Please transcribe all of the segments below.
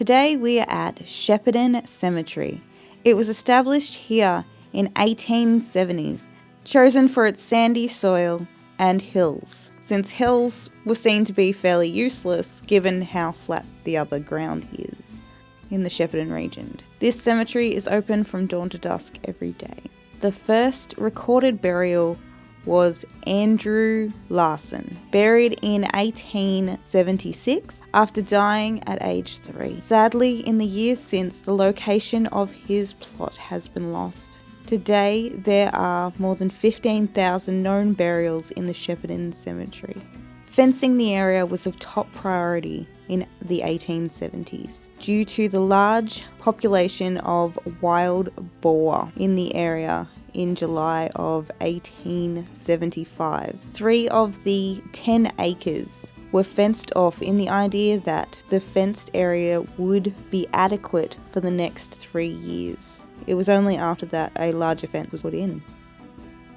Today we are at Shepparton Cemetery. It was established here in 1870s, chosen for its sandy soil and hills, since hills were seen to be fairly useless given how flat the other ground is in the Shepparton region. This cemetery is open from dawn to dusk every day. The first recorded burial was Andrew Larson, buried in 1876 after dying at age 3. Sadly, in the years since, the location of his plot has been lost. Today, there are more than 15,000 known burials in the Shepparton Cemetery. Fencing the area was of top priority in the 1870s due to the large population of wild boar in the area. In July of 1875, 3 of the 10 acres were fenced off in the idea that the fenced area would be adequate for the next 3 years. It was only after that a larger fence was put in.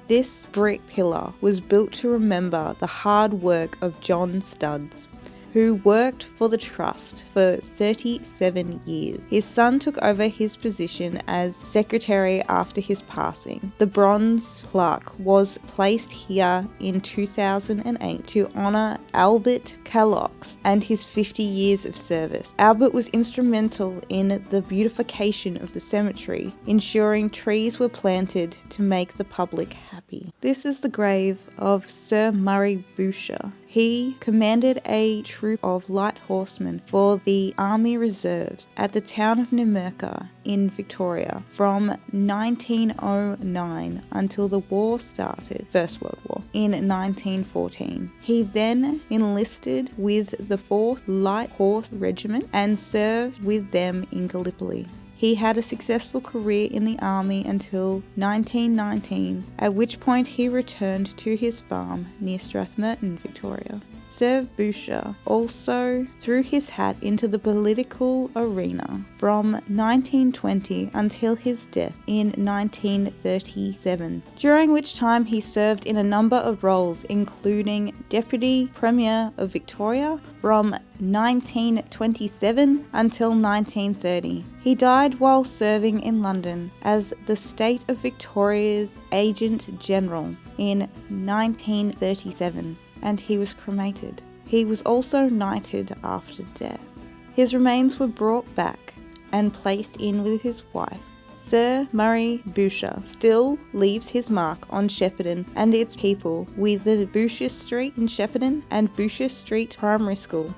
This brick pillar was built to remember the hard work of John Studds, who worked for the trust for 37 years. His son took over his position as secretary after his passing. The bronze plaque was placed here in 2008 to honour Albert Callox and his 50 years of service. Albert was instrumental in the beautification of the cemetery, ensuring trees were planted to make the public happy. This is the grave of Sir Murray Boucher. He commanded a troop of light horsemen for the Army Reserves at the town of Numurkah in Victoria from 1909 until the war started, First World War, in 1914. He then enlisted with the 4th Light Horse Regiment and served with them in Gallipoli. He had a successful career in the army until 1919, at which point he returned to his farm near Strathmerton, Victoria. Sir Boucher also threw his hat into the political arena from 1920 until his death in 1937, during which time he served in a number of roles including Deputy Premier of Victoria from 1927 until 1930. He died while serving in London as the State of Victoria's Agent General in 1937. And he was cremated. He was also knighted after death. His remains were brought back and placed in with his wife. Sir Murray Boucher still leaves his mark on Shepparton and its people with the Boucher Street in Shepparton and Boucher Street Primary School,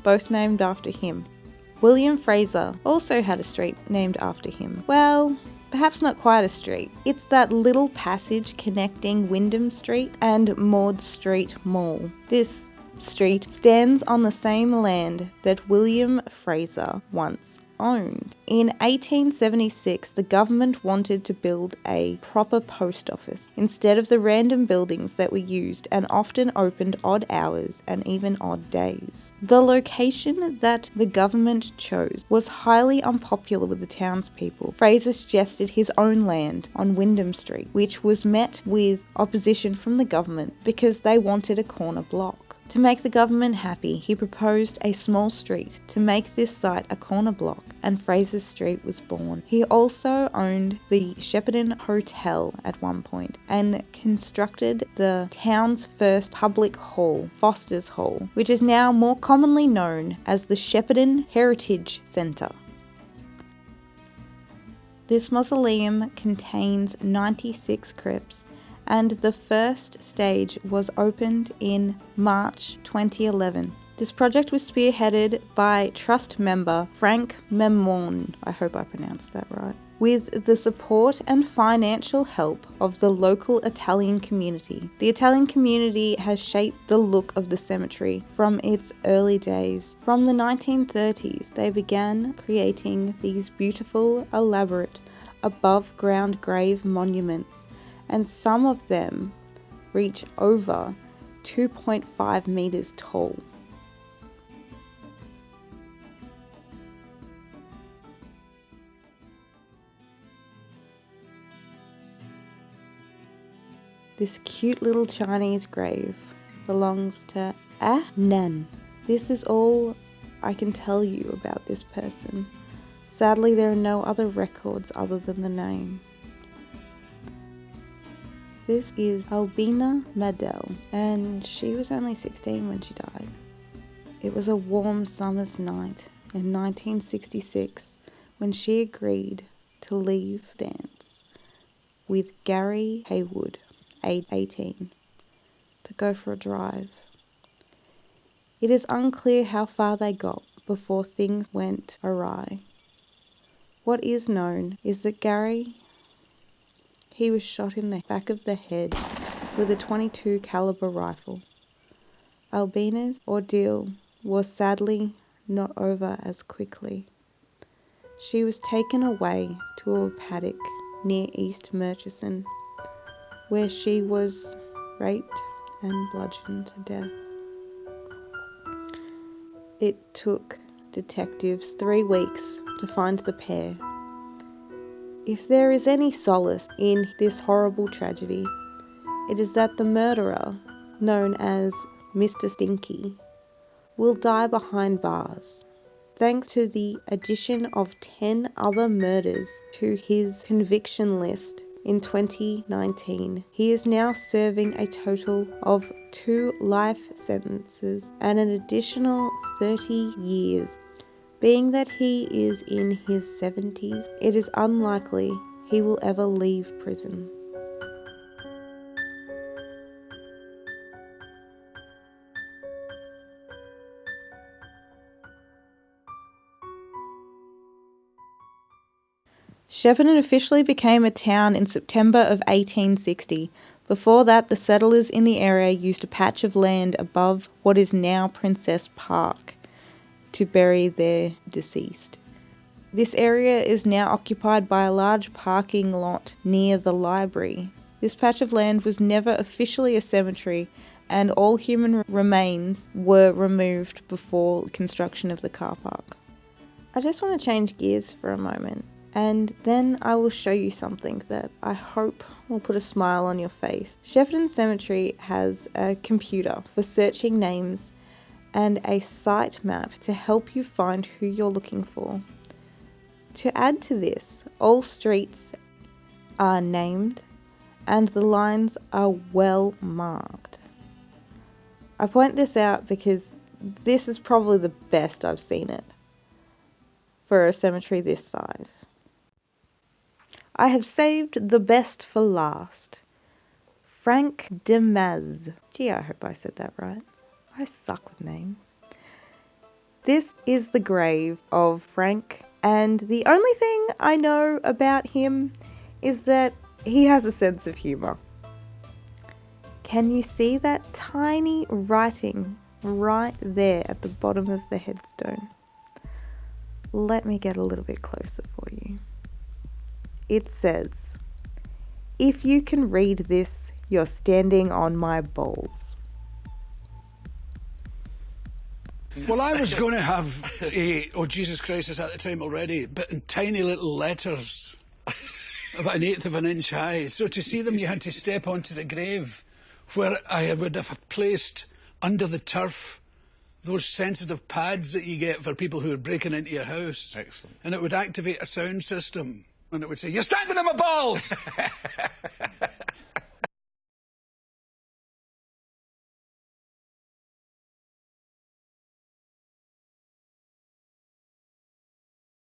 both named after him. William Fraser also had a street named after him. Well, perhaps not quite a street. It's that little passage connecting Wyndham Street and Maud Street Mall. This street stands on the same land that William Fraser once owned. In 1876, the government wanted to build a proper post office instead of the random buildings that were used and often opened odd hours and even odd days. The location that the government chose was highly unpopular with the townspeople. Fraser suggested his own land on Wyndham Street, which was met with opposition from the government because they wanted a corner block. To make the government happy, he proposed a small street to make this site a corner block, and Fraser Street was born. He also owned the Shepparton Hotel at one point and constructed the town's first public hall, Foster's Hall, which is now more commonly known as the Shepparton Heritage Centre. This mausoleum contains 96 crypts, and the first stage was opened in March 2011. This project was spearheaded by Trust member Frank Memon, I hope I pronounced that right, with the support and financial help of the local Italian community. The Italian community has shaped the look of the cemetery from its early days. From the 1930s, they began creating these beautiful, elaborate, above-ground grave monuments, and some of them reach over 2.5 meters tall. This cute little Chinese grave belongs to Ah Nan. This is all I can tell you about this person. Sadly, there are no other records other than the name. This is Abina Madill, and she was only 16 when she died. It was a warm summer's night in 1966 when she agreed to leave dance with Gary Haywood, age 18, to go for a drive. It is unclear how far they got before things went awry. What is known is that Gary, he was shot in the back of the head with a .22 caliber rifle. Abina's ordeal was sadly not over as quickly. She was taken away to a paddock near East Murchison, where she was raped and bludgeoned to death. It took detectives 3 weeks to find the pair. If there is any solace in this horrible tragedy, it is that the murderer, known as Mr. Stinky, will die behind bars. Thanks to the addition of 10 other murders to his conviction list in 2019, he is now serving a total of 2 life sentences and an additional 30 years. Being that he is in his 70s, it is unlikely he will ever leave prison. Shepparton officially became a town in September of 1860. Before that, the settlers in the area used a patch of land above what is now Princess Park to bury their deceased. This area is now occupied by a large parking lot near the library. This patch of land was never officially a cemetery, and all human remains were removed before construction of the car park. I just want to change gears for a moment, and then I will show you something that I hope will put a smile on your face. Shepparton Cemetery has a computer for searching names and a site map to help you find who you're looking for. To add to this, all streets are named and the lines are well marked. I point this out because this is probably the best I've seen it for a cemetery this size. I have saved the best for last. Frank Demaz. Gee, I hope I said that right. I suck with names. This is the grave of Frank, and the only thing I know about him is that he has a sense of humour. Can you see that tiny writing right there at the bottom of the headstone? Let me get a little bit closer for you. It says, "If you can read this, you're standing on my balls." Well, I was going to have "Oh Jesus Christ" is at the time already, but in tiny little letters, about 1/8 of an inch high. So to see them, you had to step onto the grave, where I would have placed under the turf those sensitive pads that you get for people who are breaking into your house. Excellent. And it would activate a sound system, and it would say, "You're standing on my balls!"